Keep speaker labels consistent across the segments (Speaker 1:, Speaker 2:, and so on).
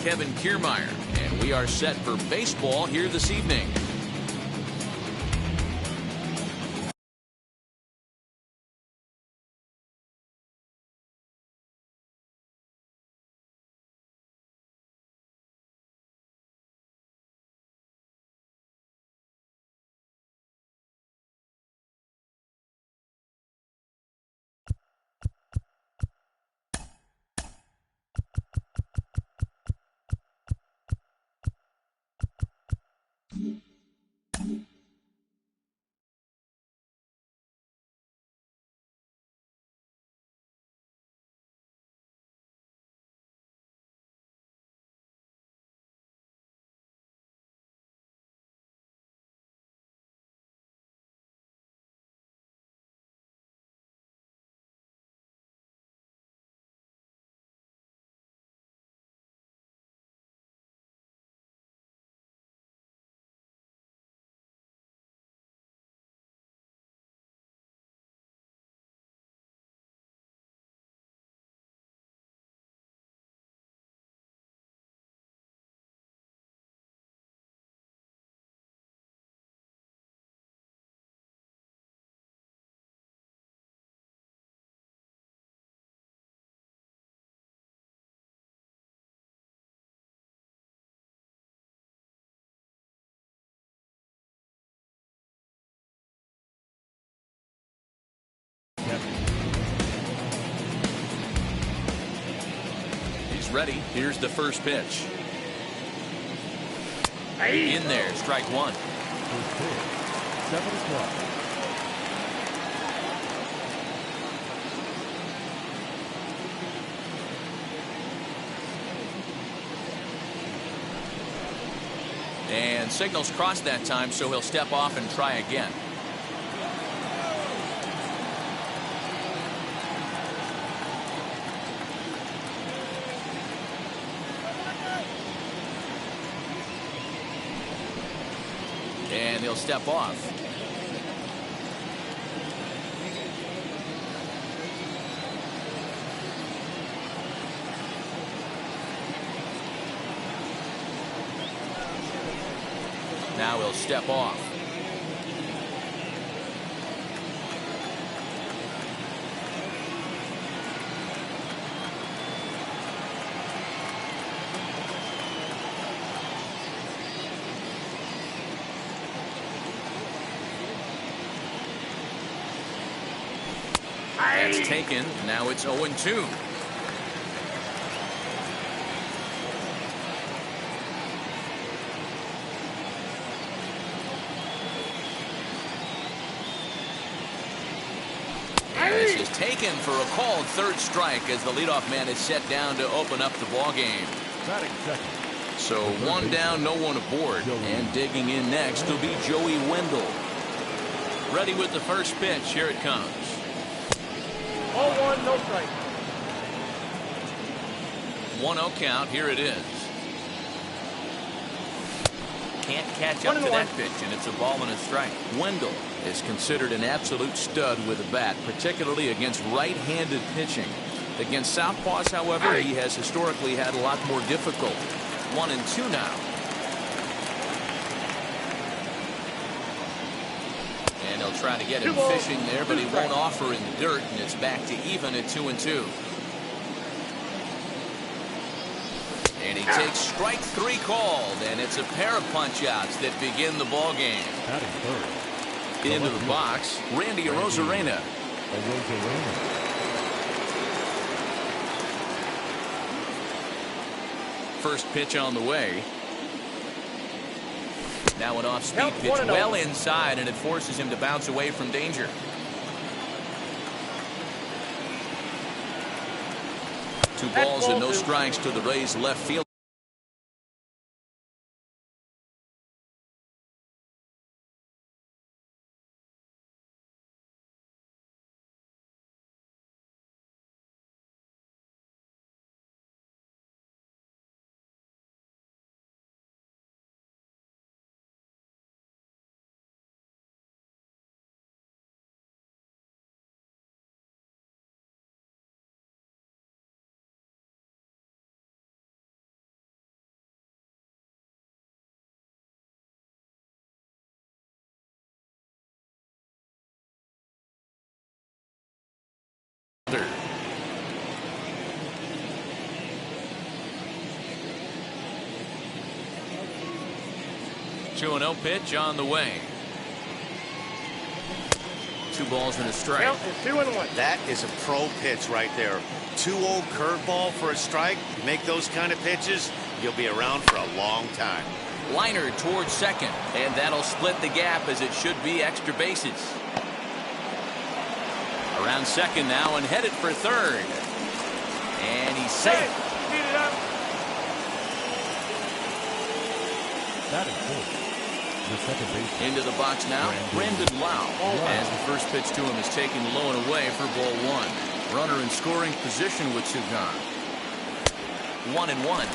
Speaker 1: Kevin Kiermaier, and we are set for baseball here this evening. He's ready. Here's the first pitch. In there, strike one.
Speaker 2: 7 o'clock.
Speaker 1: And signals crossed that time, so he'll step off and try again. And he'll step off. Now he'll step off. That's taken. Now it's 0-2. This is taken for a called third strike as the leadoff man is set down to open up the ball game. So one down, no one aboard, and digging in next will be Joey Wendell. Ready with the first pitch. Here it comes.
Speaker 2: 0-1, no strike.
Speaker 1: 1-0 count. Here it is. Can't catch up to that pitch, and it's a ball and a strike. Wendell is considered an absolute stud with a bat, particularly against right-handed pitching. Against southpaws, however, he has historically had a lot more difficulty. 1-2 now. And he'll try to get him fishing there, but he won't offer in the dirt, and it's back to even at 2-2. And he takes strike three called, and it's a pair of punch-outs that begin the ball game. Into the box, Randy Arozarena. First pitch on the way. Now an off-speed pitch well inside, and it forces him to bounce away from danger. Two balls and no strikes to the Rays left field. 2-0 pitch on the way. 2 balls and a strike.
Speaker 2: Count is 2-1.
Speaker 3: That is a pro pitch right there. 2-0 curveball for a strike. Make those kind of pitches, you'll be around for a long time.
Speaker 1: Liner towards second, and that'll split the gap as it should be extra bases. Around second now and headed for third. And he's safe.
Speaker 2: Speed it up.
Speaker 4: That is fourth. The second base.
Speaker 1: Into the box now, Brendan Lau. As the first pitch to him is taken low and away for ball 1. Runner in scoring position with 2 gone. 1-1.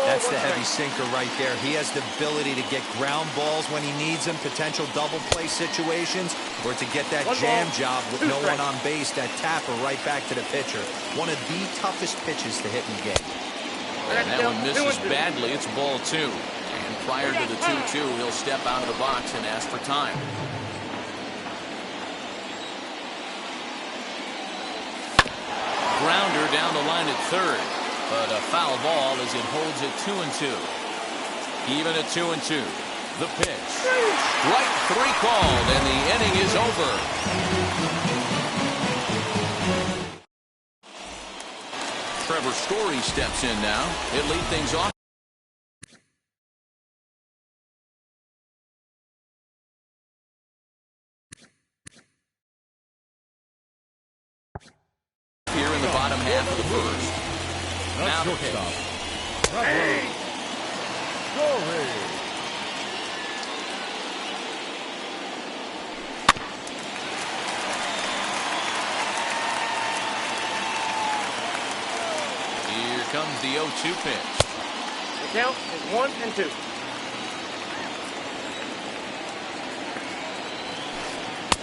Speaker 5: That's the heavy sinker right there. He has the ability to get ground balls when he needs them, potential double play situations, or to get that jam job with no one on base, that tapper right back to the pitcher. One of the toughest pitches to hit in the game.
Speaker 1: And that one misses badly. It's ball 2. And prior to the 2-2, he'll step out of the box and ask for time. Grounder down the line at third. But a foul ball as it holds it 2-2. Even at 2-2. The pitch. Right 3 called, and the inning is over. Trevor Story steps in now. He'll lead things off. Here in the bottom half of the first. Now the pitch.
Speaker 4: Hey.
Speaker 1: Here comes the 0-2 pitch.
Speaker 2: The count is 1-2.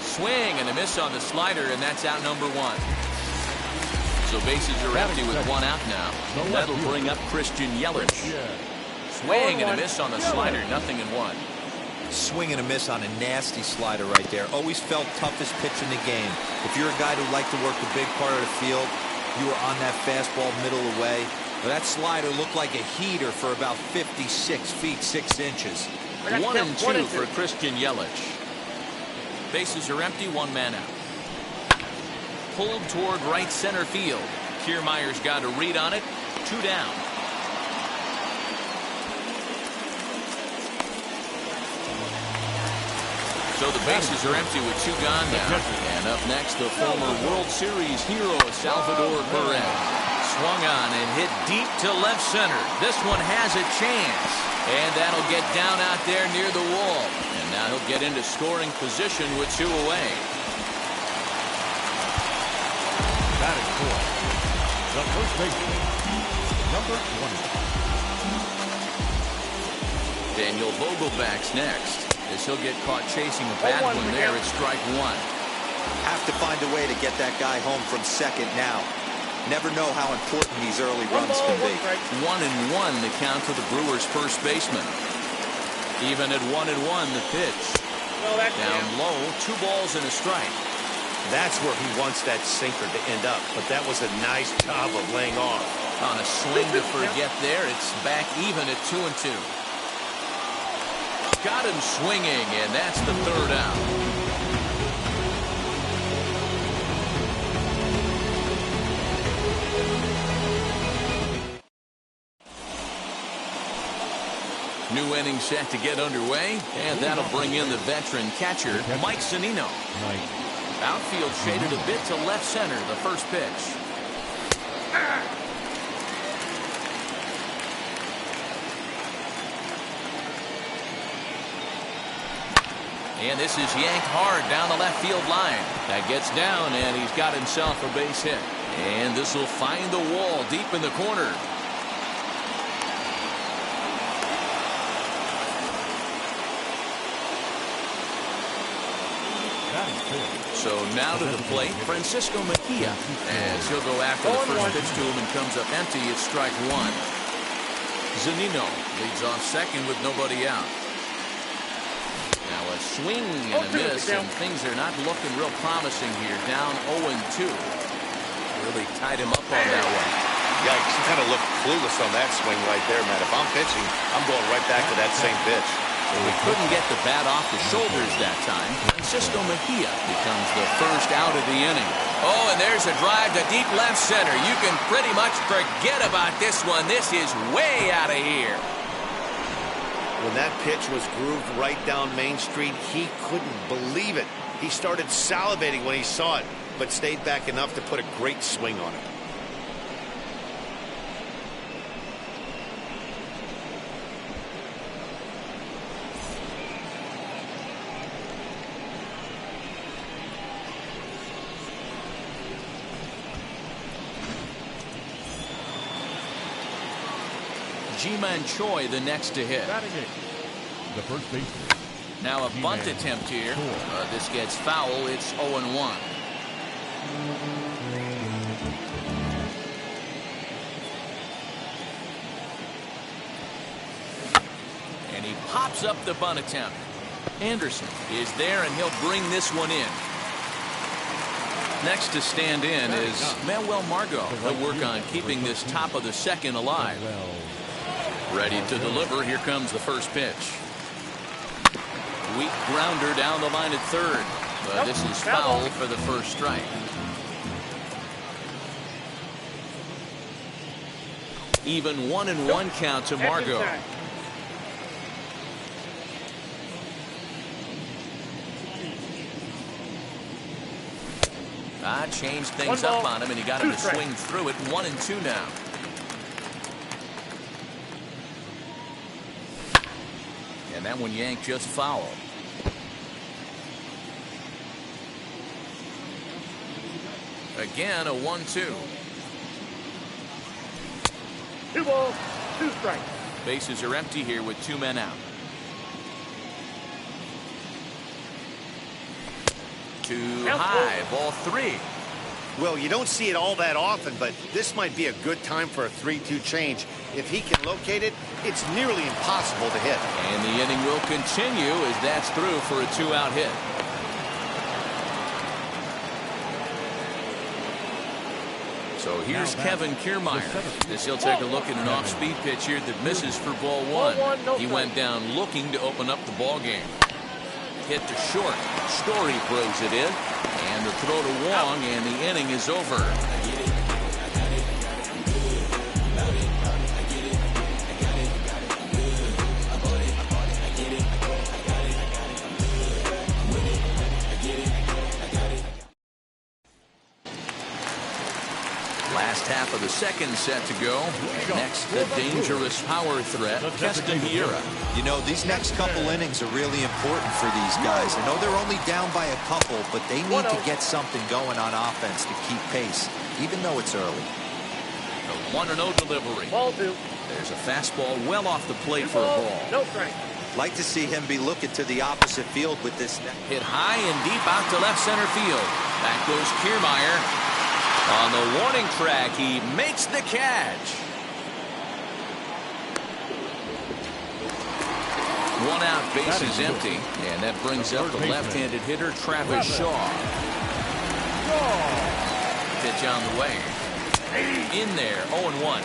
Speaker 1: Swing and a miss on the slider, and that's out number 1. So bases are empty with 1 out now. That'll bring up Christian Yelich. Swing and a miss on the slider, 0-1.
Speaker 5: Swing and a miss on a nasty slider right there. Always felt toughest pitch in the game. If you're a guy who liked to work the big part of the field, you were on that fastball middle away. But that slider looked like a heater for about 56 feet 6 inches.
Speaker 1: 1-2 for Christian Yelich. Bases are empty, 1 man out. Pulled toward right center field. Kiermaier's got a read on it. 2 down. So the bases are empty with 2 gone now. And up next, the former World Series hero, Salvador Perez. Swung on and hit deep to left center. This one has a chance. And that'll get down out there near the wall. And now he'll get into scoring position with 2 away.
Speaker 4: That is fourth. The first baseman, number 20.
Speaker 1: Daniel Vogelback's next, as he'll get caught chasing a bad one there at strike 1.
Speaker 5: Have to find a way to get that guy home from second now. Never know how important these early runs can be.
Speaker 1: 1-1 the count to the Brewers' first baseman. Even at 1-1 the pitch. Down low, 2 balls and a strike.
Speaker 3: That's where he wants that sinker to end up, but that was a nice job of laying off.
Speaker 1: On a swing to forget there, it's back even at 2-2. Got him swinging, and that's the 3rd out. New inning set to get underway, and that'll bring in the veteran catcher, Mike Zunino. Outfield shaded a bit to left center, the first pitch. And this is yanked hard down the left field line. That gets down, and he's got himself a base hit. And this will find the wall deep in the corner. So now to the plate, Francisco Mejia, as he'll go after the first pitch to him and comes up empty. It's strike 1. Zunino leads off second with nobody out. Now a swing and a miss, and things are not looking real promising here. Down 0-2. Really tied him up on that one.
Speaker 3: Yikes, he kind of looked clueless on that swing right there, man. If I'm pitching, I'm going right back to that same pitch.
Speaker 1: So he couldn't get the bat off the shoulders that time. Francisco Mejia becomes the first out of the inning. Oh, and there's a drive to deep left center. You can pretty much forget about this one. This is way out of here.
Speaker 3: When that pitch was grooved right down Main Street, he couldn't believe it. He started salivating when he saw it, but stayed back enough to put a great swing on it.
Speaker 1: Ji-Man Choi the next to hit.
Speaker 4: The first baseman.
Speaker 1: Now a bunt attempt here. This gets foul. It's 0-1. And he pops up the bunt attempt. Anderson is there, and he'll bring this one in. Next to stand in is Manuel Margot. He'll work on keeping this top of the second alive. Ready to deliver. Here comes the first pitch. Weak grounder down the line at third. But this is foul for the first strike. Even 1-1 count to Margot. Changed things up on him, and he got him to swing through it. 1-2 now. And that one yanked just foul. Again, a 1-2.
Speaker 2: 2 balls, 2 strikes.
Speaker 1: Bases are empty here with 2 men out. 2 high, ball 3.
Speaker 3: Well, you don't see it all that often, but this might be a good time for a 3-2 change. If he can locate it, it's nearly impossible to hit.
Speaker 1: And the inning will continue as that's through for a 2-out hit. So here's Kevin Kiermaier. This he'll take a look at an off-speed pitch here that misses for ball 1. He went down looking to open up the ball game. Hit to short. Story throws it in. And the throw to Wong, and the inning is over. Last half of the second set to go. Next, the dangerous power threat, Keston Hiura.
Speaker 5: You know, these next couple innings are really important for these guys. I know they're only down by a couple, but they need to get something going on offense to keep pace, even though it's early.
Speaker 1: The 1-0 delivery.
Speaker 2: Ball 2.
Speaker 1: There's a fastball well off the plate for a ball.
Speaker 2: No strike.
Speaker 5: Like to see him be looking to the opposite field with this.
Speaker 1: Hit high and deep out to left center field. Back goes Kiermaier. On the warning track, he makes the catch. 1 out, base is empty, and that brings up the left-handed hitter Travis Shaw. Pitch on the way. In there, 0-1.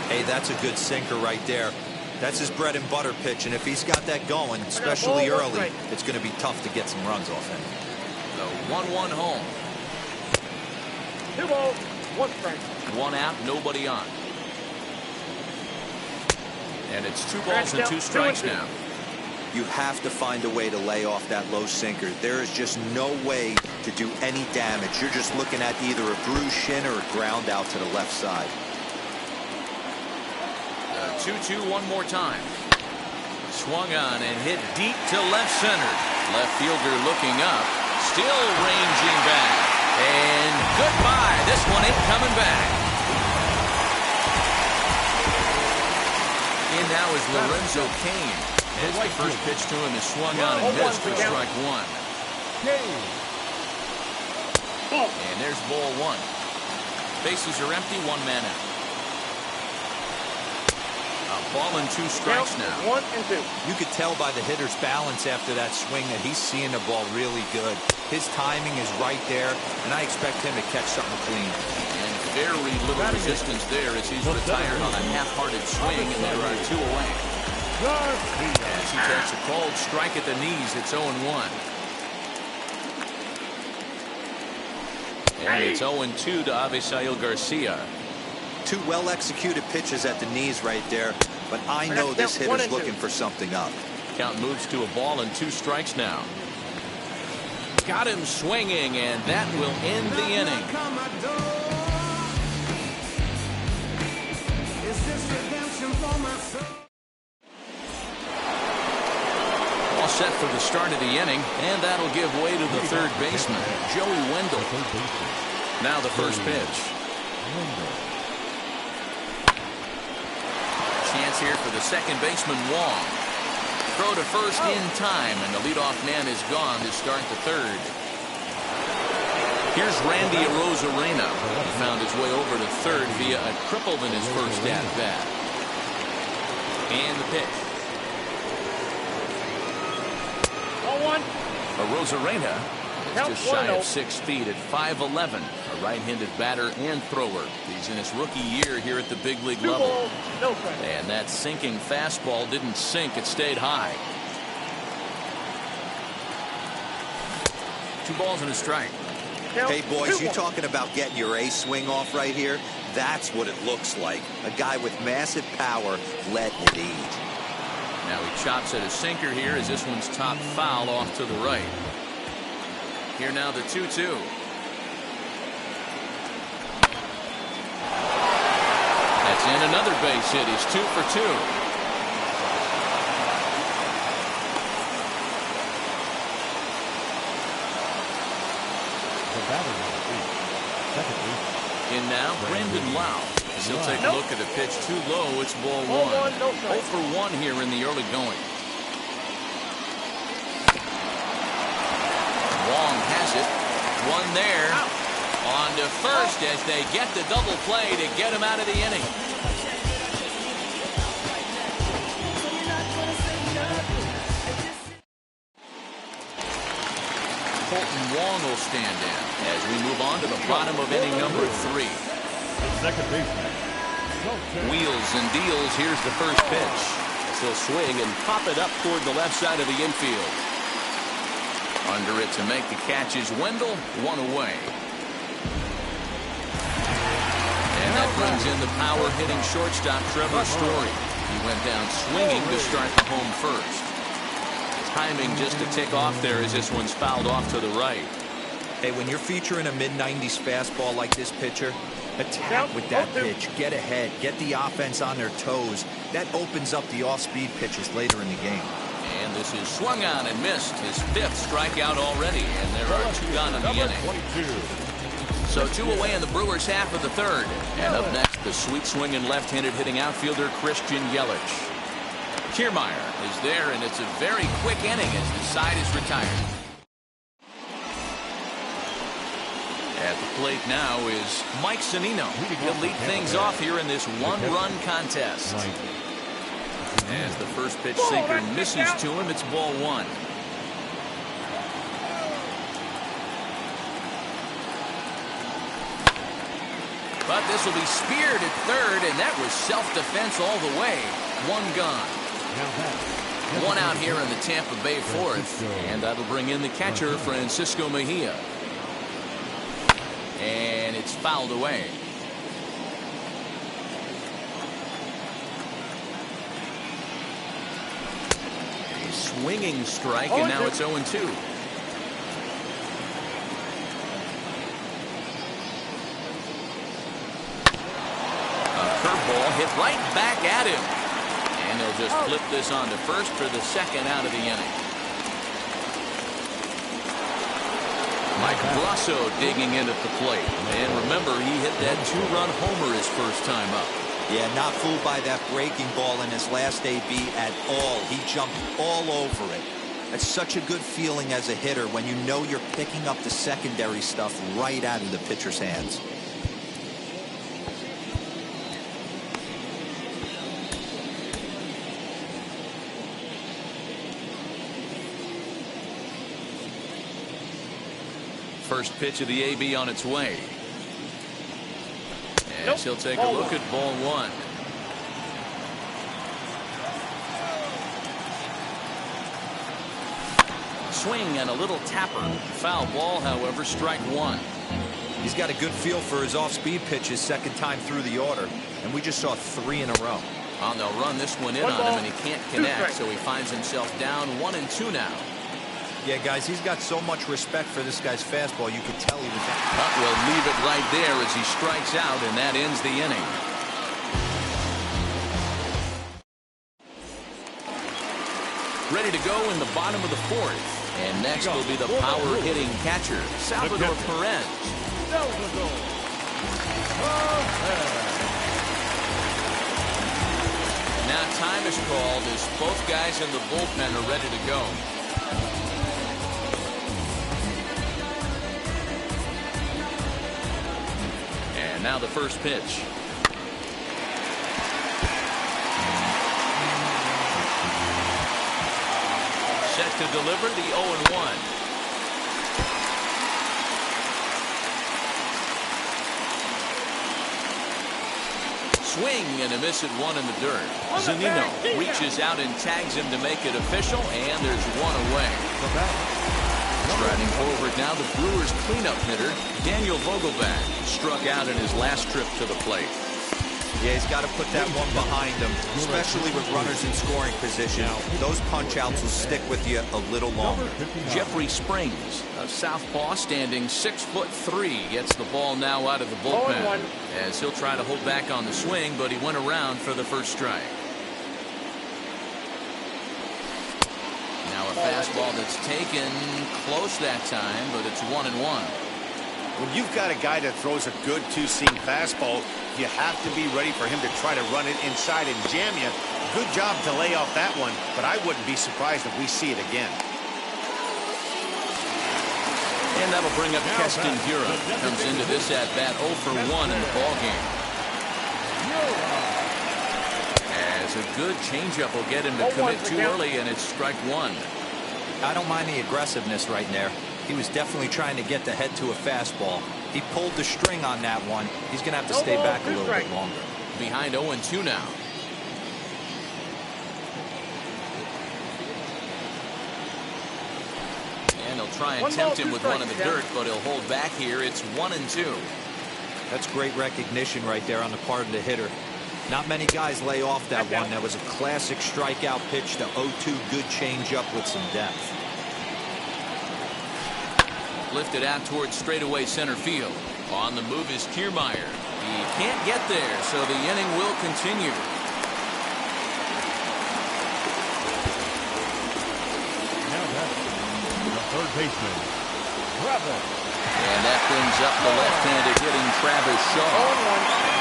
Speaker 5: Hey, that's a good sinker right there. That's his bread and butter pitch, and if he's got that going, especially early, it's going to be tough to get some runs off him.
Speaker 1: The 1-1 home.
Speaker 2: 2 balls, 1 strike.
Speaker 1: 1 out, nobody on. And it's 2 balls and 2 strikes now.
Speaker 5: You have to find a way to lay off that low sinker. There is just no way to do any damage. You're just looking at either a bruised shin or a ground out to the left side.
Speaker 1: 2-2 one more time. Swung on and hit deep to left center. Left fielder looking up. Still ranging back. And goodbye. This one ain't coming back. In now is Lorenzo Cain. As the first pitch to him is swung on and missed for strike 1. And there's ball 1. Bases are empty, 1 man out. A ball and 2 strikes now.
Speaker 2: 1 and 2.
Speaker 5: You could tell by the hitter's balance after that swing that he's seeing the ball really good. His timing is right there, and I expect him to catch something clean.
Speaker 1: And very little resistance there as he's retired on a half-hearted swing, and there are 2 away. As he takes a cold strike at the knees, it's 0-1. And it's 0-2 to Avisail Garcia.
Speaker 5: Two well-executed pitches at the knees right there, but I know this hitter's looking for something up.
Speaker 1: Count moves to a ball and 2 strikes now. Got him swinging, and that will end the inning. All set for the start of the inning, and that'll give way to the third baseman, Joey Wendell. Now the first pitch. Chance here for the second baseman, Wong. Throw to first in time, and the leadoff man is gone to start the third. Here's Randy Arozarena. He found his way over to third via a triple in his first at-bat. And the pitch.
Speaker 2: 0-1.
Speaker 1: Arozarena is just shy of 6 feet at 5'11", a right-handed batter and thrower. He's in his rookie year here at the big league level. And that sinking fastball didn't sink, it stayed high. 2 balls and a strike.
Speaker 5: Hey, boys, you talking about getting your ace swing off right here? That's what it looks like. A guy with massive power letting it eat.
Speaker 1: Now he chops at a sinker here as this one's top foul off to the right. Here now the 2-2. That's in another base hit. He's 2 for 2. In now, Brandon Lau. As he'll take a look at the pitch too low. It's ball 1. 0 for 1 here in the early going. Wong has it. One there. On to first as they get the double play to get him out of the inning. Colton Wong will stand in as we move on to the bottom of inning number 3.
Speaker 4: Second baseman.
Speaker 1: Wheels and deals. Here's the first pitch. He'll swing and pop it up toward the left side of the infield. Under it to make the catch is Wendell, 1 away. And that brings in the power-hitting shortstop Trevor Story. He went down swinging to start the home first. Timing just a tick off there as this one's fouled off to the right.
Speaker 5: Hey, when you're featuring a mid-90s fastball like this pitcher, attack with that pitch, get ahead, get the offense on their toes. That opens up the off-speed pitches later in the game.
Speaker 1: And this is swung on and missed. His 5th strikeout already, and there are 2 gone in the inning. So 2 away in the Brewers' half of the third. And up next, the sweet-swinging left-handed hitting outfielder Christian Yelich. Kiermaier is there, and it's a very quick inning as the side is retired. At the plate now is Mike Zunino. He'll lead things off here in this 1-run contest. As the first pitch sinker misses to him, it's ball 1. But this will be speared at third, and that was self-defense all the way. 1 gone. 1 out here in the Tampa Bay 4th, and that'll bring in the catcher, Francisco Mejia. And it's fouled away. A swinging strike, and now it's 0-2. A curveball hit right back at him. And they'll just flip this on to first for the 2nd out of the inning. Mike Brasso digging in at the plate. And remember, he hit that 2-run homer his first time up.
Speaker 5: Yeah, not fooled by that breaking ball in his last AB at all. He jumped all over it. That's such a good feeling as a hitter when you know you're picking up the secondary stuff right out of the pitcher's hands.
Speaker 1: First pitch of the AB on its way. As he'll take a look at ball 1. swing and a little tapper. Foul ball, however, strike one.
Speaker 5: He's got a good feel for his off-speed pitches second time through the order, and we just saw 3 in a row.
Speaker 1: On they'll run this one in on him, and he can't connect, so he finds himself down 1-2 now.
Speaker 5: Yeah, guys, he's got so much respect for this guy's fastball, you could tell he was...
Speaker 1: Will leave it right there as he strikes out, and that ends the inning. Ready to go in the bottom of the 4th. And next will be the power-hitting catcher, Salvador Perez. Now time is called as both guys in the bullpen are ready to go. And now the first pitch. Set to deliver the 0-1. Swing and a miss at 1 in the dirt. Zunino reaches out and tags him to make it official, and there's 1 away. Striding forward now, the Brewers' cleanup hitter, Daniel Vogelbach, struck out in his last trip to the plate.
Speaker 5: Yeah, he's got to put that one behind him, especially with runners in scoring position. Those punch-outs will stick with you a little longer.
Speaker 1: Jeffrey Springs, a southpaw standing 6'3", gets the ball now out of the bullpen as he'll try to hold back on the swing, but he went around for the first strike. Now a fastball that's taken close that time, but it's 1-1.
Speaker 3: When you've got a guy that throws a good two-seam fastball, you have to be ready for him to try to run it inside and jam you. Good job to lay off that one, but I wouldn't be surprised if we see it again.
Speaker 1: And that'll bring up Keston Hiura. Comes into this at-bat 0 for 1 in the ballgame. As a good changeup will get him to commit too early, and it's strike 1.
Speaker 5: I don't mind the aggressiveness right there. He was definitely trying to get the head to a fastball. He pulled the string on that one. He's going to have to stay back a little bit longer.
Speaker 1: Behind 0-2 now. And he'll try and tempt him with 1 in the dirt, but he'll hold back here. It's 1-2.
Speaker 5: That's great recognition right there on the part of the hitter. Not many guys lay off that one. That was a classic strikeout pitch to 0-2. Good changeup with some depth.
Speaker 1: Lifted out towards straightaway center field. On the move is Kiermaier. He can't get there, so the inning will continue.
Speaker 4: Now that's the third baseman, Travis.
Speaker 1: And that brings up the left-handed hitting Travis Shaw.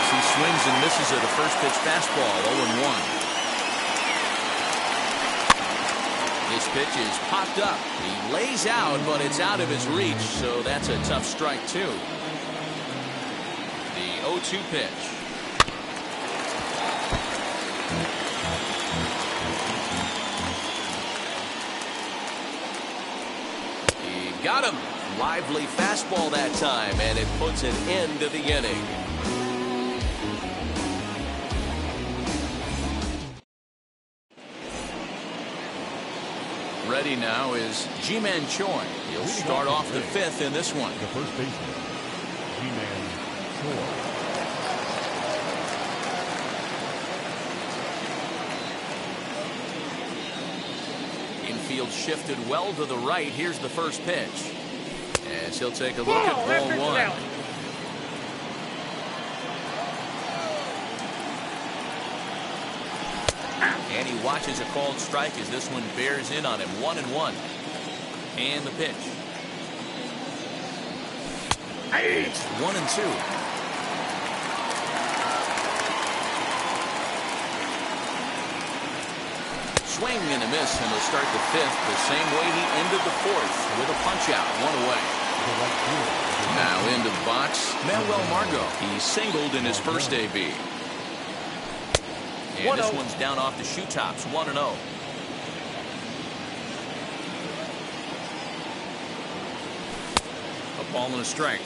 Speaker 1: As he swings and misses at a first pitch fastball, 0-1. This pitch is popped up. He lays out, but it's out of his reach, so that's a tough strike, too. The 0-2 pitch. He got him. Lively fastball that time, and it puts an end to the inning. Ready now is Ji-Man Choi. He'll start off the 5th in this one.
Speaker 4: The first baseman, Ji-Man Choi.
Speaker 1: Infield shifted well to the right. Here's the first pitch. As he'll take a look at ball 1. And he watches a called strike as this one bears in on him. 1-1. And the pitch. It's 1-2. Swing and a miss, and he'll start the 5th the same way he ended the 4th with a punch out. 1 away. Now into the box, Manuel Margot. He singled in his first AB. And this one's down off the shoe tops. 1-0. A ball and a strike.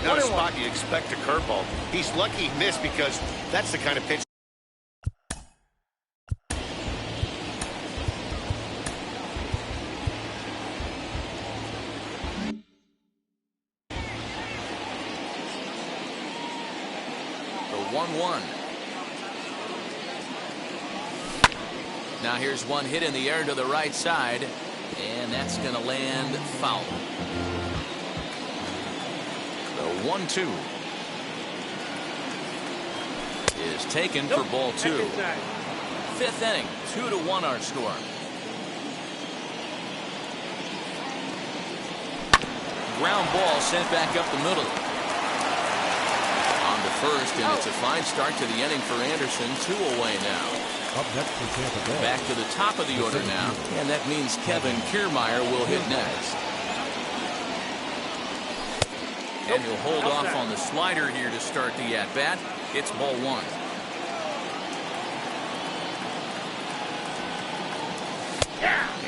Speaker 3: Not a spot you'd expect a curveball. He's lucky he missed because that's the kind of pitch.
Speaker 1: 1-1. Now here's one hit in the air to the right side, and that's going to land foul. The 1-2 is taken for ball 2. Fifth inning, 2-1 our score. Ground ball sent back up the middle. On to first, and it's a fine start to the inning for Anderson. 2 away now.
Speaker 4: Up next for Tampa Bay.
Speaker 1: Back to the top of the order now, and that means Kevin Kiermaier will hit next. And he'll hold off on the slider here to start the at-bat. It's ball 1.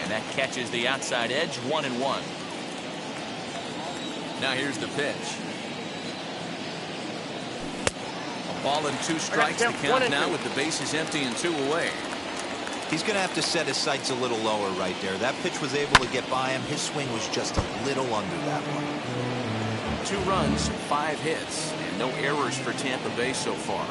Speaker 1: And that catches the outside edge. 1-1. Now here's the pitch. A ball and 2 strikes to count now with the bases empty and 2 away.
Speaker 5: He's going to have to set his sights a little lower right there. That pitch was able to get by him. His swing was just a little under that one.
Speaker 1: 2 runs, 5 hits, and no errors for Tampa Bay so far.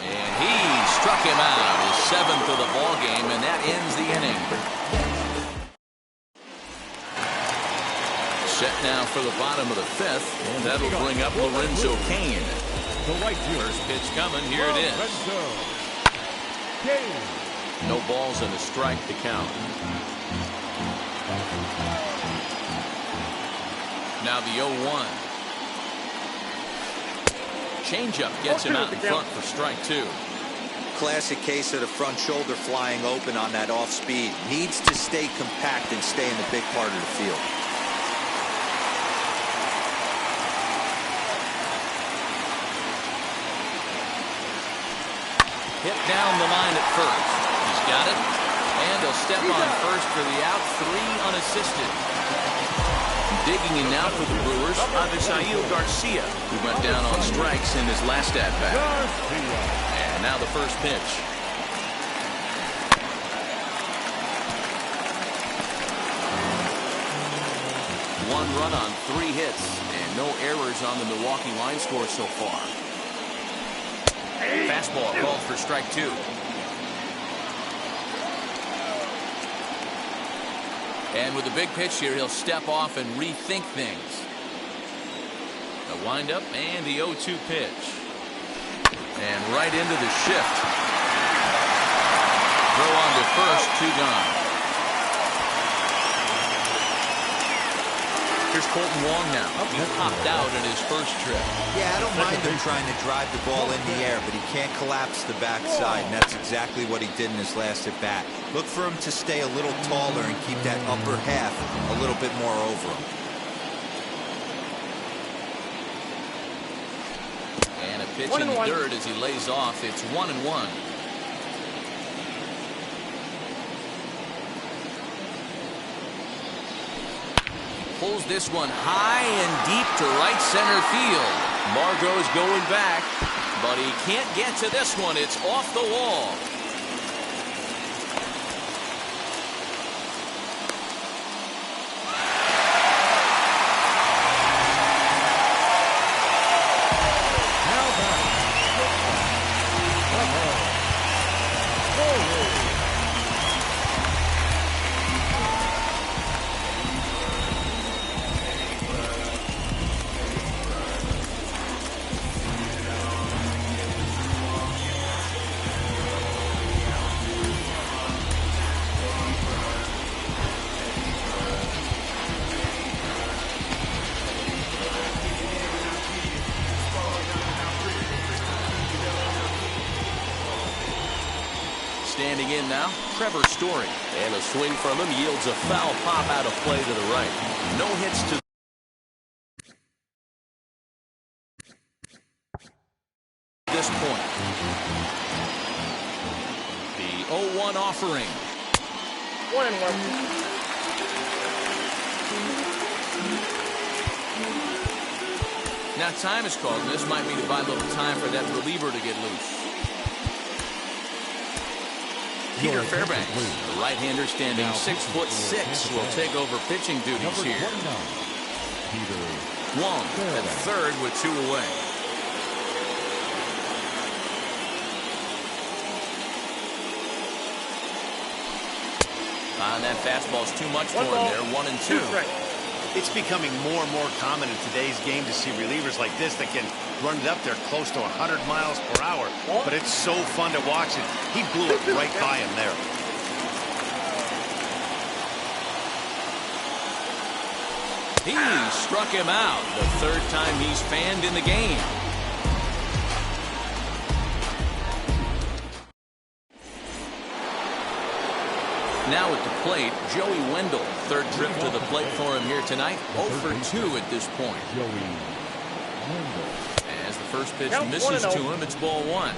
Speaker 1: And he struck him out, his 7th of the ball game, and that ends the inning. Set now for the bottom of the 5th, and that'll bring up Lorenzo Cain. First pitch coming, here it is. No balls and a strike to count. Now the 0-1. Changeup gets him out in front for strike 2.
Speaker 5: Classic case of the front shoulder flying open on that off speed. Needs to stay compact and stay in the big part of the field.
Speaker 1: Hit down the line at first. He's got it. And he'll step on first for the out. 3 unassisted. Digging in now for the Brewers, Avisail Garcia, who went down on strikes in his last at-bat. And now the first pitch. One run on 3 hits, and no errors on the Milwaukee line score so far. Fastball called for strike 2. And with the big pitch here, he'll step off and rethink things. The windup and the 0-2 pitch. And right into the shift. Throw on to first, 2 gone. Here's Colton Wong now. He popped out in his first trip.
Speaker 5: Yeah, I don't mind him trying to drive the ball in the air, but he can't collapse the backside, and that's exactly what he did in his last at-bat. Look for him to stay a little taller and keep that upper half a little bit more over him.
Speaker 1: And a pitch in the dirt as he lays off. It's 1-1. Pulls this one high and deep to right center field. Margot's going back, but he can't get to this one. It's off the wall. Standing in now, Trevor Story. And a swing from him yields a foul pop out of play to the right. No hits to this point. The 0-1 offering.
Speaker 2: 1-1.
Speaker 1: Now time is called, and this might be to buy a little time for that reliever to get loose. Peter Fairbanks, the right-hander standing 6'6", will take over pitching duties here.
Speaker 4: Peter
Speaker 1: Wong at third with 2 away. That fastball's too much for him there. 1-2.
Speaker 3: It's becoming more and more common in today's game to see relievers like this that can run it up there close to 100 miles per hour. But it's so fun to watch it. He blew it right by him there.
Speaker 1: He struck him out. The 3rd time he's fanned in the game. Now at the plate, Joey Wendell. 3rd trip to the plate for him here tonight. 0 for 2 at this point. As the first pitch misses to him, it's ball 1.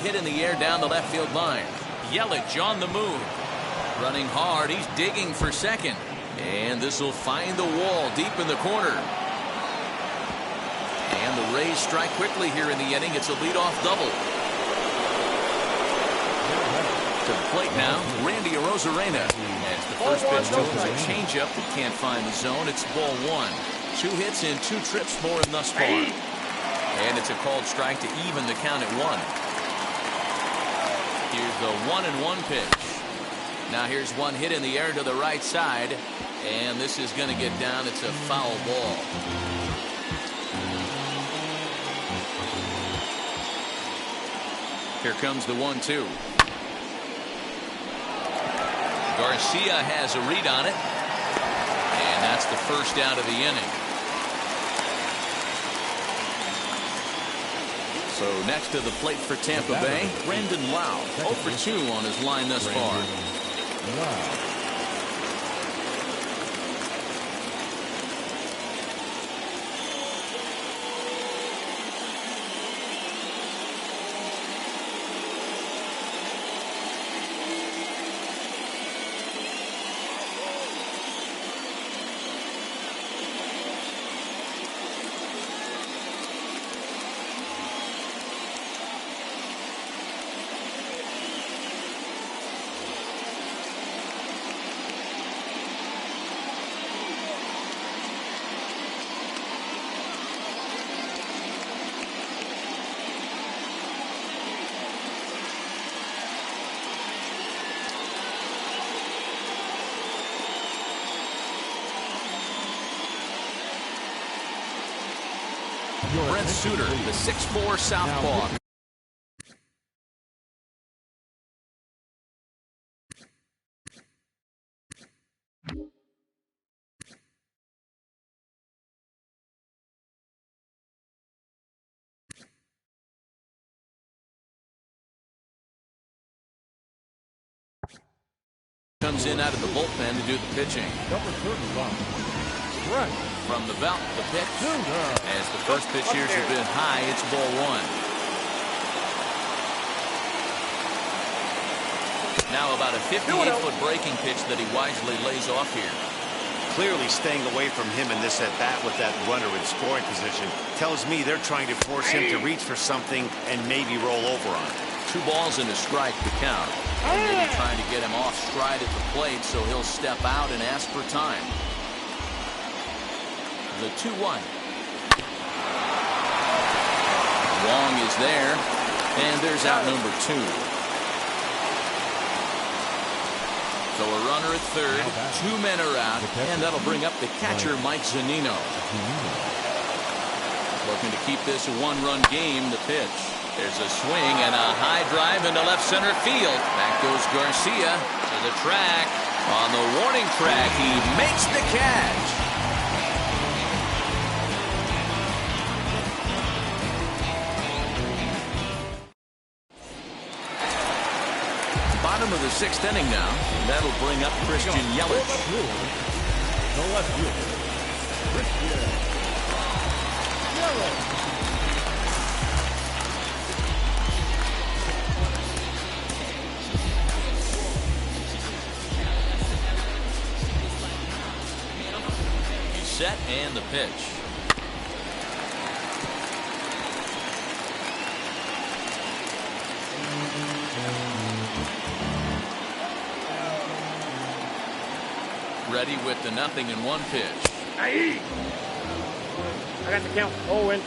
Speaker 1: Hit in the air down the left field line. Yelich on the move. Running hard, he's digging for second. And this will find the wall deep in the corner. And the Rays strike quickly here in the inning. It's a leadoff double. To the plate now, Randy Arozarena. As the first pitch to him is a changeup that can't find the zone. It's ball 1. 2 hits in 2 trips for him thus far. And it's a called strike to even the count at 1. Here's the 1-1 pitch. Now here's one hit in the air to the right side. And this is going to get down. It's a foul ball. Here comes the 1-2. Garcia has a read on it. And that's the first out of the inning. So next to the plate for Tampa Bay, Brandon Lau. 0 for 2 on his line thus far. Brent Suter, the 6'4" southpaw. Comes in out of the bullpen to do the pitching.
Speaker 4: Number 31. Right.
Speaker 1: From the belt, the pitch. As the first pitch here's a bit high, it's ball 1. Now about a 58-foot breaking pitch that he wisely lays off here.
Speaker 3: Clearly staying away from him in this at-bat with that runner in scoring position tells me they're trying to force him to reach for something and maybe roll over on it.
Speaker 1: 2 balls and a strike to count. And maybe trying to get him off stride at the plate so he'll step out and ask for time. The 2-1. Wong is there, and there's out number 2. So a runner at third, 2 men are out, and that'll bring up the catcher, Mike Zunino. Looking to keep this a 1-run game. The pitch. There's a swing and a high drive into left center field. Back goes Garcia to the track. On the warning track, he makes the catch. Bottom of the 6th inning now. That'll bring up Christian Yelich.
Speaker 4: The left fielder, Christian Yelich.
Speaker 1: Set and the pitch. Ready with the 0-1 pitch.
Speaker 2: I got the count. 0-2.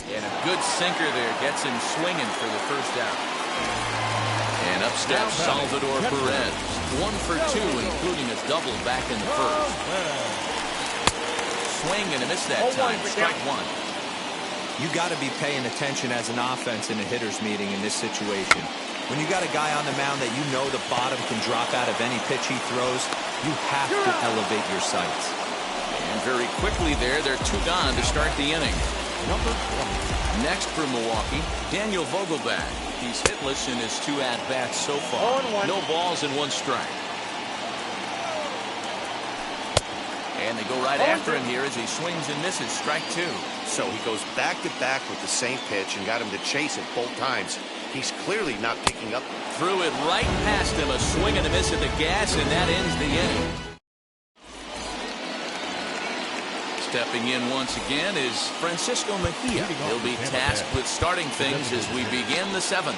Speaker 1: And a good sinker there gets him swinging for the first out. And up steps Salvador Perez. 1 for 2, including a double back in the first. Swing and a miss that time. Strike 1.
Speaker 5: You got to be paying attention as an offense in a hitter's meeting in this situation. When you got a guy on the mound that you know the bottom can drop out of any pitch he throws, you have to elevate your sights.
Speaker 1: And very quickly there, they're 2 gone to start the inning.
Speaker 4: Number 20.
Speaker 1: Next for Milwaukee, Daniel Vogelbach. He's hitless in his 2 at-bats so far.
Speaker 2: 0-1.
Speaker 1: No balls and 1 strike. And they go right after him here as he swings and misses. Strike 2.
Speaker 3: So he goes back-to-back with the same pitch and got him to chase it both times. He's clearly not picking up.
Speaker 1: Threw it right past him. A swing and a miss at the gas, and that ends the inning. Stepping in once again is Francisco Mejia. He'll be tasked with starting things as we begin the 7th.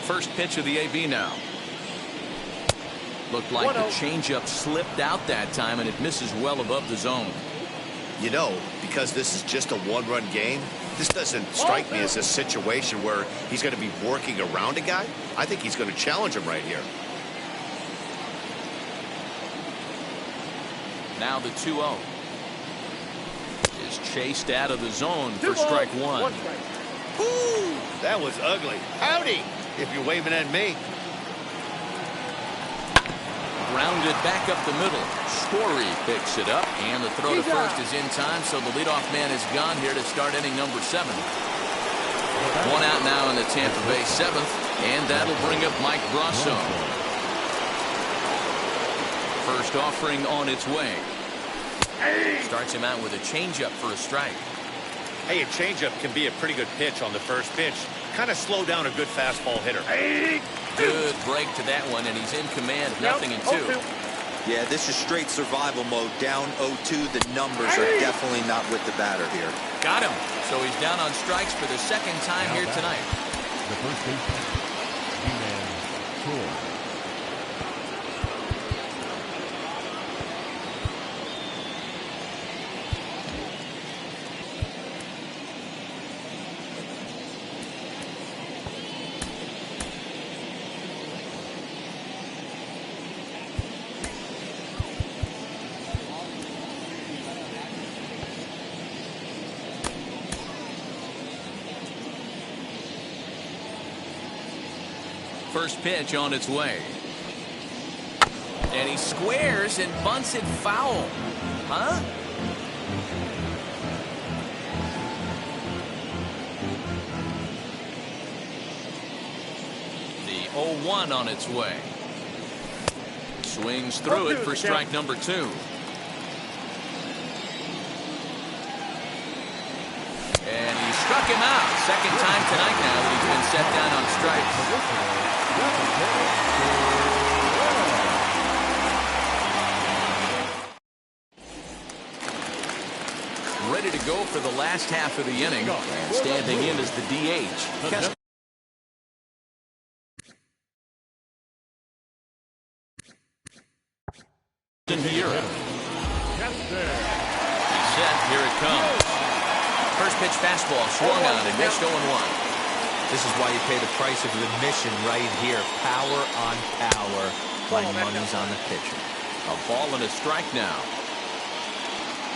Speaker 1: First pitch of the AB now. Looked like the changeup slipped out that time, and it misses well above the zone.
Speaker 3: You know, because this is just a 1-run game, this doesn't strike me as a situation where he's going to be working around a guy. I think he's going to challenge him right here.
Speaker 1: Now the 2-0 is chased out of the zone for strike 1.
Speaker 3: Woo! That was ugly. Howdy, if you're waving at me.
Speaker 1: Grounded back up the middle. Story picks it up, and the throw to first is in time, so the leadoff man is gone here to start inning number 7. 1 out now in the Tampa Bay 7th, and that'll bring up Mike Brasso. First offering on its way. Starts him out with a changeup for a strike.
Speaker 3: Hey, a changeup can be a pretty good pitch on the first pitch. Kind of slow down a good fastball hitter.
Speaker 1: Good break to that one, and he's in command of 0-2.
Speaker 5: Yeah, this is straight survival mode. Down 0-2. The numbers are definitely not with the batter here.
Speaker 1: Got him. So he's down on strikes for the 2nd time here tonight.
Speaker 4: The first baseman, D-Man Troy.
Speaker 1: First pitch on its way. And he squares and bunts it foul. Huh? The 0-1 on its way. Swings through it for strike number 2. And he struck him out. 2nd time tonight now that he's been set down on strikes. Ready to go for the last half of the inning. And standing in is the DH. He's set. Here it comes. First pitch fastball swung on and missed 0-1.
Speaker 5: This is why you pay the price of admission right here. Power on power. My money's on the pitcher.
Speaker 1: A ball and a strike now.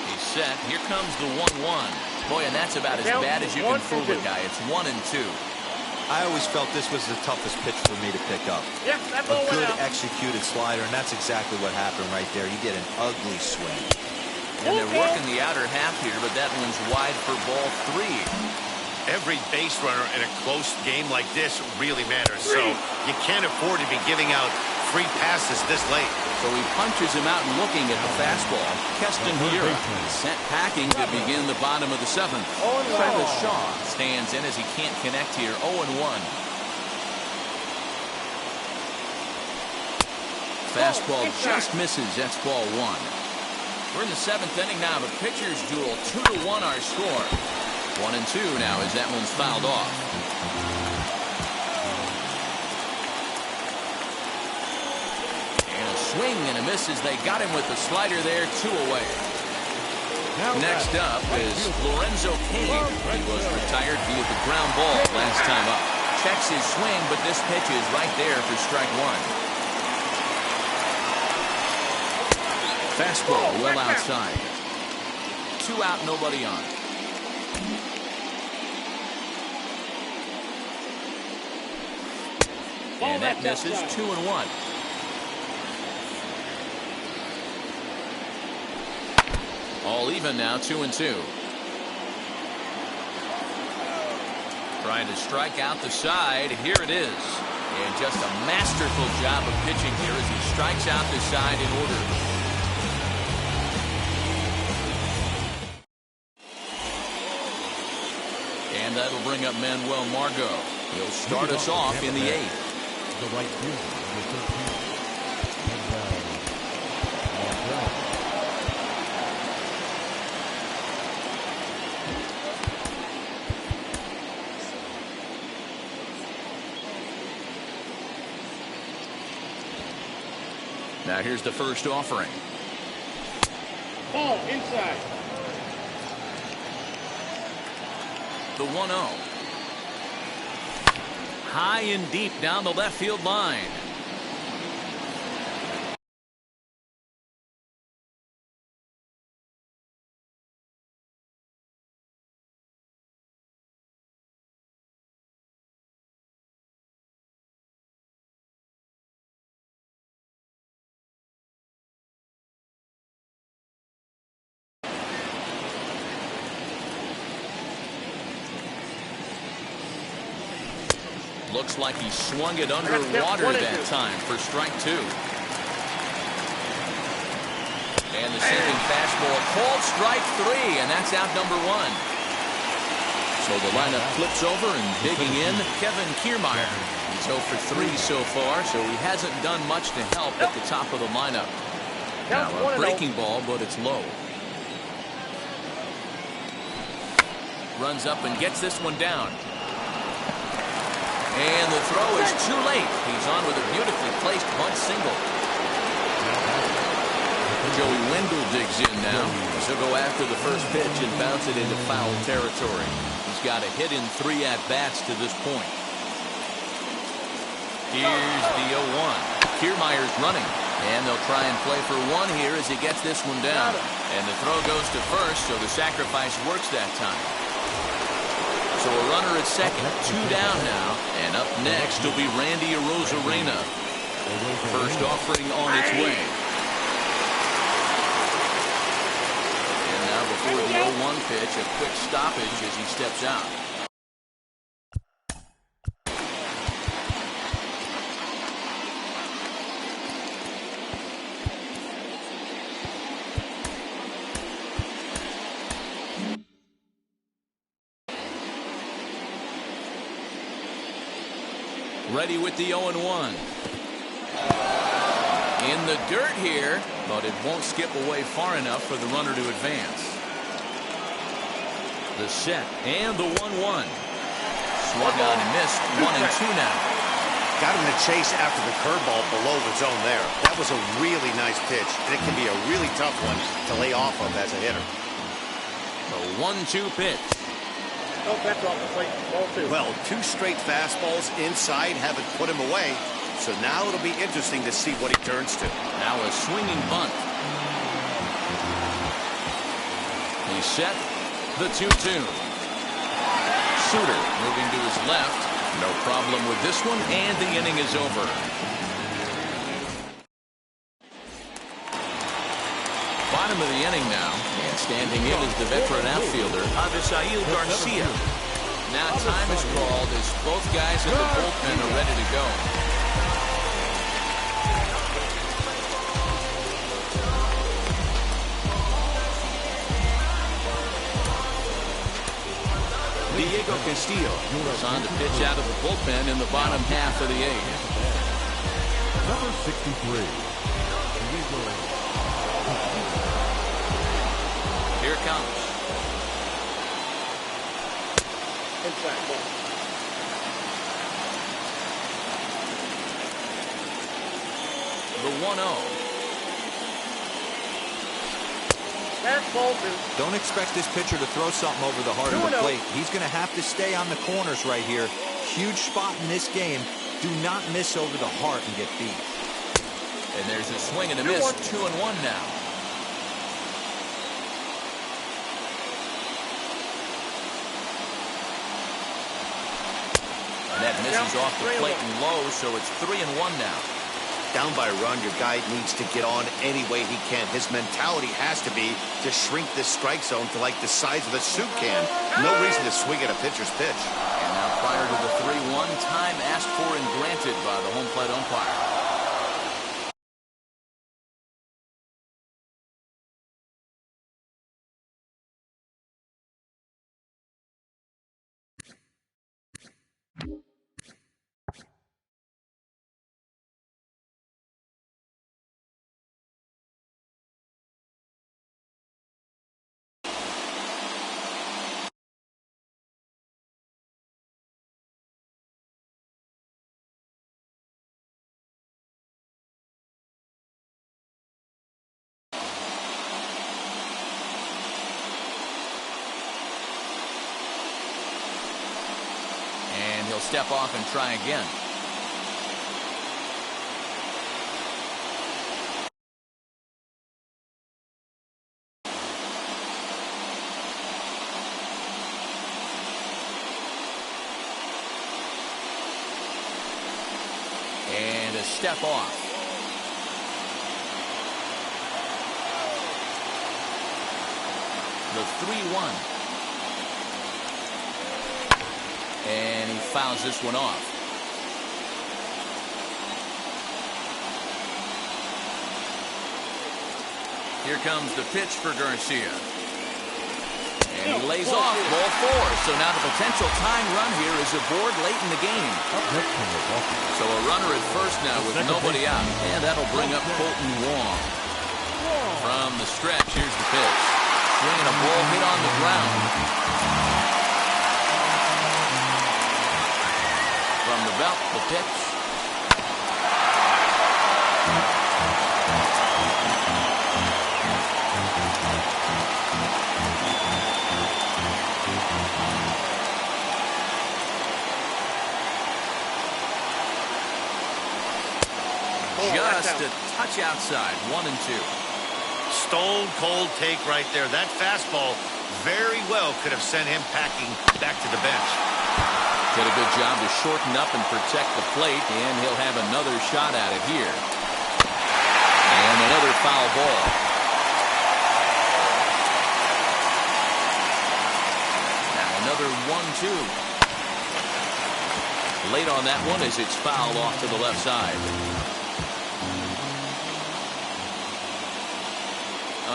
Speaker 1: He's set. Here comes the 1-1. Boy, and that's about as bad as you can fool a guy. It's 1-2.
Speaker 5: I always felt this was the toughest pitch for me to pick up. A good executed slider, and that's exactly what happened right there. You get an ugly swing.
Speaker 1: And they're working the outer half here, but that one's wide for ball 3.
Speaker 3: Every base runner in a close game like this really matters, so you can't afford to be giving out free passes this late.
Speaker 1: So he punches him out looking at the fastball. Keston Hiura sent packing to begin the bottom of the 7th. Travis Shaw stands in as he can't connect here. 0-1. Fastball just misses. That's ball 1. We're in the 7th inning now of a pitcher's duel. 2-1 our score. 1-2 now as that one's fouled off. And a swing and a miss as they got him with the slider there. 2 away. Next up is Lorenzo King. He was retired via the ground ball last time up. Checks his swing, but this pitch is right there for strike 1. Fastball well outside. 2 out, nobody on. And that misses. 2-1. All even now. 2-2. Trying to strike out the side. Here it is. And just a masterful job of pitching here as he strikes out the side in order. And that'll bring up Manuel Margot. He'll start us off in the 8th.
Speaker 4: The right fielder, the 13th.
Speaker 1: Now here's the first offering.
Speaker 2: Ball inside.
Speaker 1: The 1-0. High and deep down the left field line. Looks like he swung it underwater that time for strike 2. And the sinking fastball called strike 3, and that's out number 1. So the lineup flips over and digging in, Kevin Kiermaier. He's 0 for 3 so far, so he hasn't done much to help at the top of the lineup. Now a breaking ball, but it's low. Runs up and gets this one down. And the throw is too late. He's on with a beautifully placed bunt single. Joey Wendell digs in now. He'll go after the first pitch and bounce it into foul territory. He's got a hit in 3 at-bats to this point. Here's the 0-1. Kiermaier's running. And they'll try and play for 1 here as he gets this one down. And the throw goes to first, so the sacrifice works that time. So a runner at second, 2 down now, and up next will be Randy Arozarena. First offering on its way. And now before the 0-1 pitch, a quick stoppage as he steps out. Ready with the 0-1. In the dirt here, but it won't skip away far enough for the runner to advance. The set and the 1-1. Swung on and missed. 1-2 now.
Speaker 3: Got him to chase after the curveball below the zone there. That was a really nice pitch, and it can be a really tough one to lay off of as a hitter.
Speaker 1: The 1-2 pitch.
Speaker 2: That's off the plate. Ball 2.
Speaker 3: Well, 2 straight fastballs inside haven't put him away. So now it'll be interesting to see what he turns to.
Speaker 1: Now a swinging bunt. He's set. The 2-2. Suter moving to his left. No problem with this one, and the inning is over. Bottom of the inning now, and standing in is the veteran outfielder, Avisail Garcia. Now time is called as both guys in the bullpen are ready to go. Diego Castillo is on to pitch out of the bullpen in the bottom half of the 8th.
Speaker 4: Number 63.
Speaker 1: 1-0.
Speaker 2: Fastball 2.
Speaker 5: Don't expect this pitcher to throw something over the heart of the plate. He's going to have to stay on the corners right here. Huge spot in this game. Do not miss over the heart and get beat.
Speaker 1: And there's a swing and a miss. 2-1 now. And that misses off the plate and low, so it's 3-1 now.
Speaker 3: Down by a run, your guy needs to get on any way he can. His mentality has to be to shrink this strike zone to like the size of a soup can. No reason to swing at a pitcher's pitch.
Speaker 1: And now prior to the 3-1, time asked for and granted by the home plate umpire. He'll step off and try again. And a step off. The 3-1. And he fouls this one off. Here comes the pitch for Garcia. And he lays off, ball 4. So now the potential tying run here is aboard late in the game. So a runner at first now with nobody out. And that'll bring up Colton Wong. From the stretch, here's the pitch. Swinging a ball hit on the ground. From the belt, the pitch. Just a touch outside, 1-2.
Speaker 3: Stone cold take right there. That fastball very well could have sent him packing back to the bench.
Speaker 1: Did a good job to shorten up and protect the plate, and he'll have another shot at it here. And another foul ball. Now another 1-2. Late on that one as it's fouled off to the left side.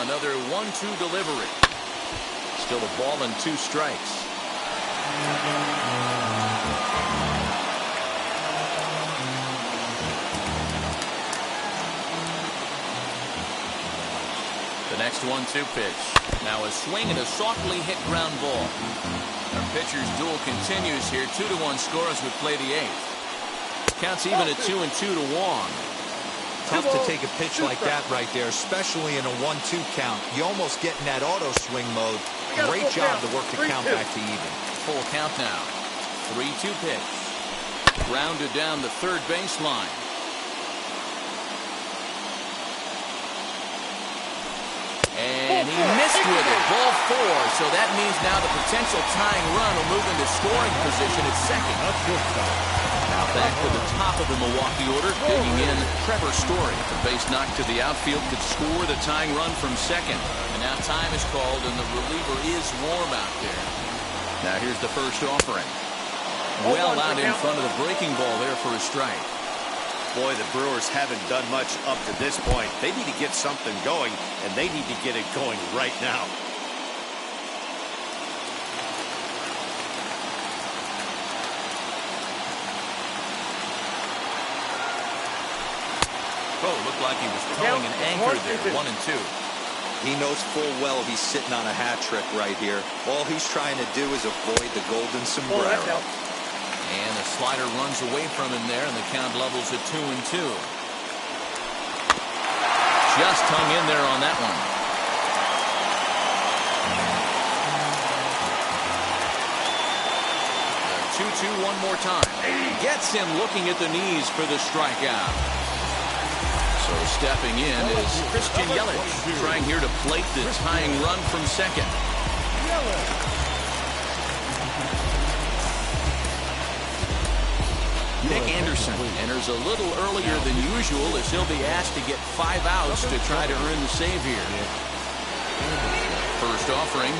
Speaker 1: Another 1-2 delivery. Still a ball and 2 strikes. The next 1-2 pitch. Now a swing and a softly hit ground ball. Our pitcher's duel continues here. 2-1 scores would play the 8th. Counts even at 2-2 to Wong.
Speaker 5: Tough to take a pitch like that right there, especially in a 1-2 count. You almost get in that auto swing mode. Great job to work the count back to even.
Speaker 1: Full count now. 3-2 pitch. Grounded down the third baseline. And he missed with it. Ball 4. So that means now the potential tying run will move into scoring position at second. Now back to the top of the Milwaukee order, digging in Trevor Story. The base knock to the outfield could score the tying run from second. And now time is called, and the reliever is warm out there. Now here's the first offering. Well out in front of the breaking ball there for a strike.
Speaker 3: Boy, the Brewers haven't done much up to this point. They need to get something going, and they need to get it going right now.
Speaker 1: Oh, looked like he was throwing an anchor there. 1-2.
Speaker 5: He knows full well he's sitting on a hat trick right here. All he's trying to do is avoid the golden sombrero.
Speaker 1: And the slider runs away from him there, and the count levels at 2-2. just hung in there on that one. 2-2 one more time. Gets him looking at the knees for the strikeout. So stepping in is Christian Yelich, trying here to plate the tying run from second. Nick Anderson enters a little earlier than usual as he'll be asked to get 5 outs to try to earn the save here. First offering.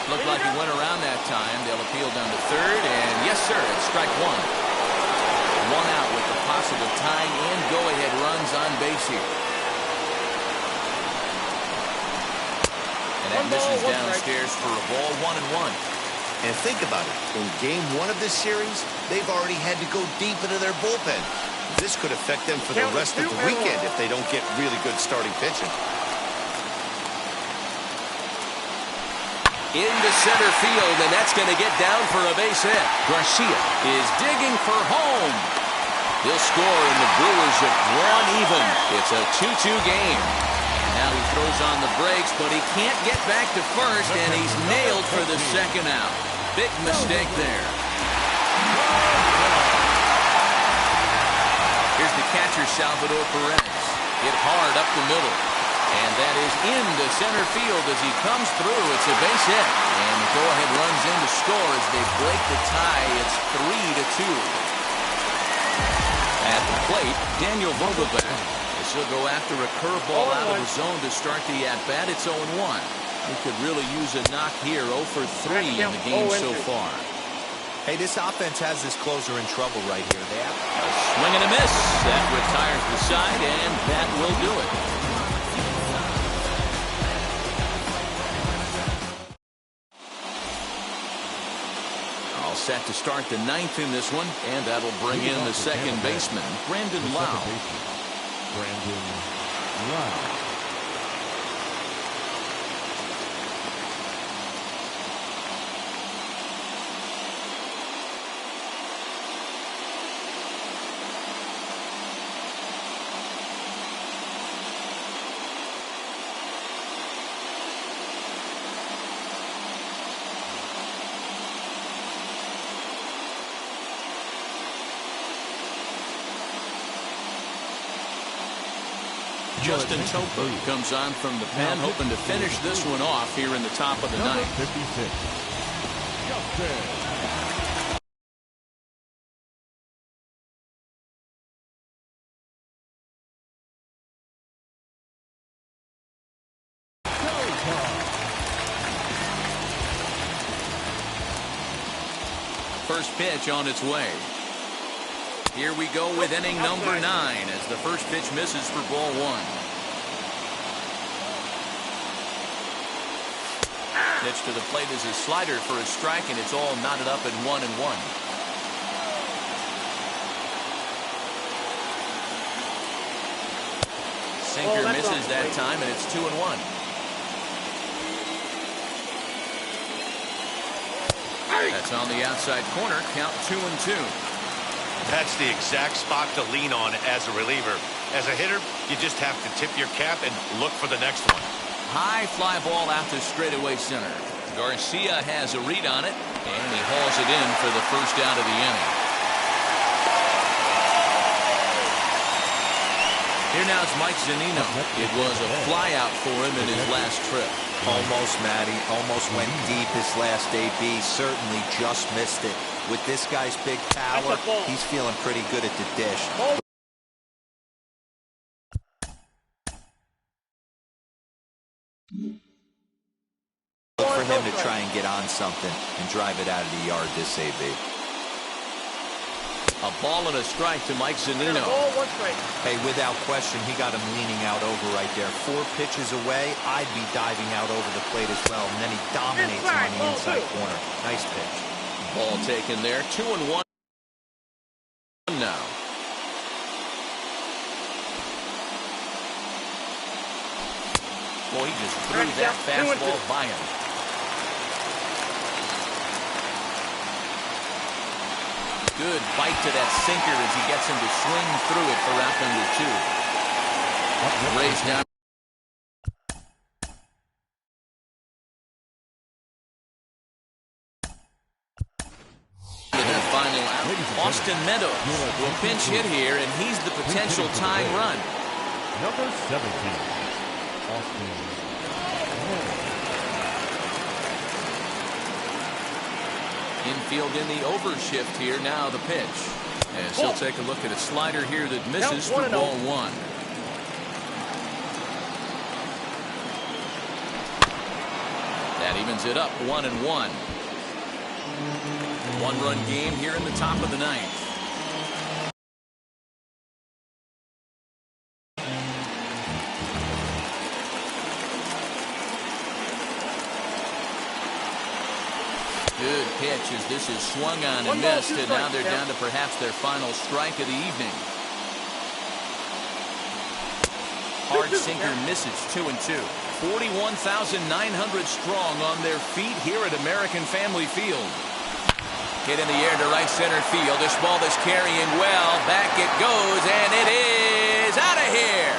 Speaker 1: Looked like he went around that time. They'll appeal down to third, and yes, sir, it's strike one. 1 out with the possible tying and go-ahead runs on base here. And that misses downstairs for a ball, 1-1.
Speaker 3: And think about it. In game 1 of this series, they've already had to go deep into their bullpen. This could affect them for the rest of the weekend if they don't get really good starting pitching.
Speaker 1: Into center field, and that's going to get down for a base hit. Garcia is digging for home. He'll score, and the Brewers have drawn even. It's a 2-2 game. And now he throws on the brakes, but he can't get back to first, and he's nailed for the second out. Big mistake there. Here's the catcher, Salvador Perez. Hit hard up the middle. And that is into center field as he comes through. It's a base hit. And the go-ahead runs in to score as they break the tie. It's 3-2. At the plate, Daniel Vogelbach. He'll go after a curveball out of the zone to start the at-bat. It's 0-1. He could really use a knock here. 0 for 3 in the game so far.
Speaker 5: Hey, this offense has this closer in trouble right here. They have
Speaker 1: a swing and a miss. That retires the side, and that will do it. Set to start the 9th in this one, and that'll bring in the second baseman, Brandon Lau.
Speaker 4: Brandon Lau.
Speaker 1: Justin Topa comes on from the pen, hoping to finish this one off here in the top of the 9th.
Speaker 4: 56.
Speaker 1: First pitch on its way. Here we go with inning number 9 as the first pitch misses for ball 1. Pitch to the plate is a slider for a strike, and it's all knotted up at 1-1. Sinker misses that time, and it's 2-1. That's on the outside corner. Count 2-2.
Speaker 3: That's the exact spot to lean on as a reliever. As a hitter, you just have to tip your cap and look for the next one.
Speaker 1: High fly ball out to straightaway center. Garcia has a read on it, and he hauls it in for the first out of the inning. Here now is Mike Zunino. It was a fly out for him in his last trip.
Speaker 5: almost, Matty, almost went deep his last AB. Certainly just missed it. With this guy's big power, he's feeling pretty good at the dish. Look for him to try and get on something and drive it out of the yard this AB.
Speaker 1: A ball and a strike to Mike Zunino.
Speaker 5: Hey, without question, he got him leaning out over right there. 4 pitches away, I'd be diving out over the plate as well. And then he dominates him on the inside corner. Nice pitch.
Speaker 1: Ball taken there. 2-1 now. Boy, he just threw that fastball by him. Good bite to that sinker as he gets him to swing through it for out number 2. Raised down. Final out. Austin Meadows will pinch hit here, and he's the potential tying run.
Speaker 4: Number 17, Austin Meadows.
Speaker 1: Infield in the overshift here. Now the pitch. As he'll take a look at a slider here that misses for ball one. That evens it up 1-1. One-run game here in the top of the ninth. Good pitch as this is swung on and missed, and now they're down to perhaps their final strike of the evening. Hard sinker misses 2-2. 41,900 strong on their feet here at American Family Field. Hit in the air to right center field. This ball is carrying well. Back it goes, and it is out of here.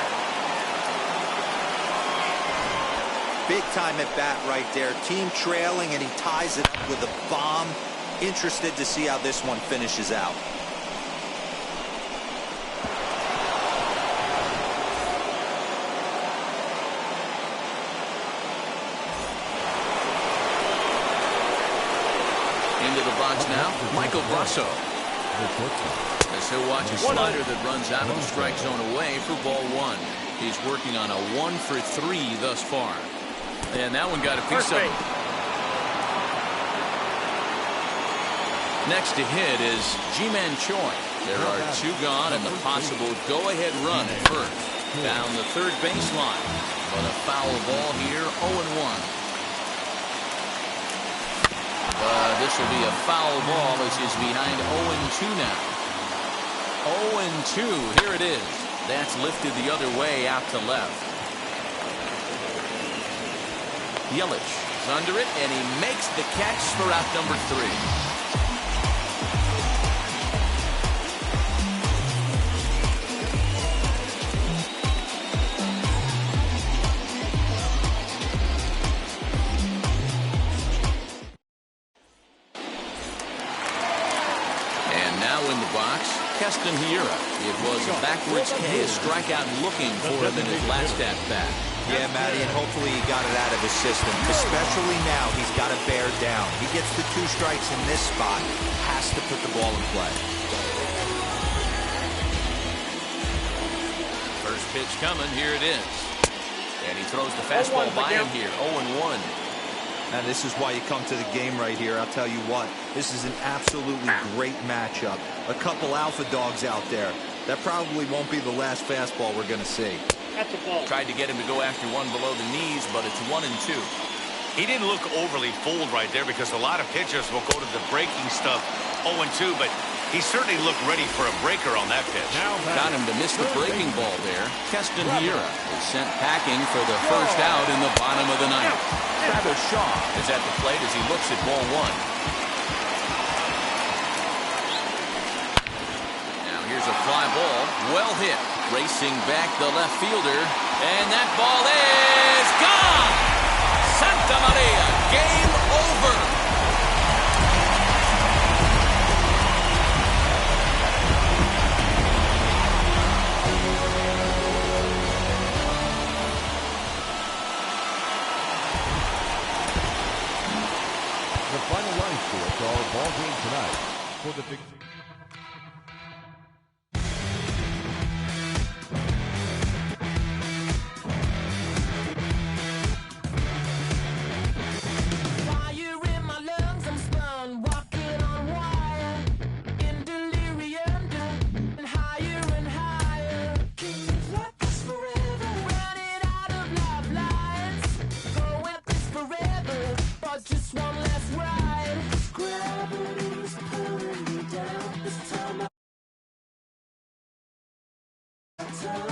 Speaker 5: Big time at bat right there. Team trailing, and he ties it up with a bomb. Interested to see how this one finishes out.
Speaker 1: Into the box now, Michael Brasso. As he'll watch a slider that runs out of the strike zone away for ball one. He's working on a 1-for-3 thus far. And that one got a piece of it. Next to hit is Ji-Man Choi. There are two gone and the possible go-ahead run at first. Down the third baseline. But a foul ball here, 0-1. This will be a foul ball as he's behind 0-2 now. 0-2, here it is. That's lifted the other way out to left. Yelich is under it, and he makes the catch for out number 3. It was a backwards K, a strikeout looking for him in his last at-bat.
Speaker 5: Yeah, Matty, and hopefully he got it out of his system. Especially now, he's got to bear down. He gets the 2 strikes in this spot, has to put the ball in play.
Speaker 1: First pitch coming, here it is. And he throws the fastball by him here, 0-1.
Speaker 5: And this is why you come to the game right here. I'll tell you what, this is an absolutely great matchup. A couple alpha dogs out there. That probably won't be the last fastball we're going to see.
Speaker 2: That's a ball.
Speaker 1: Tried to get him to go after one below the knees, but it's 1-2.
Speaker 3: He didn't look overly fooled right there because a lot of pitchers will go to the breaking stuff 0-2, but he certainly looked ready for a breaker on that pitch.
Speaker 1: Got him to miss the breaking ball there. Keston Hiura is sent packing for the first out in the bottom of the ninth. Travis Shaw is at the plate as he looks at ball one. Now here's a fly ball, well hit. Racing back the left fielder, and that ball is gone! Santa Maria, game over!
Speaker 4: The final line score for our ball game tonight for the victory.
Speaker 6: Time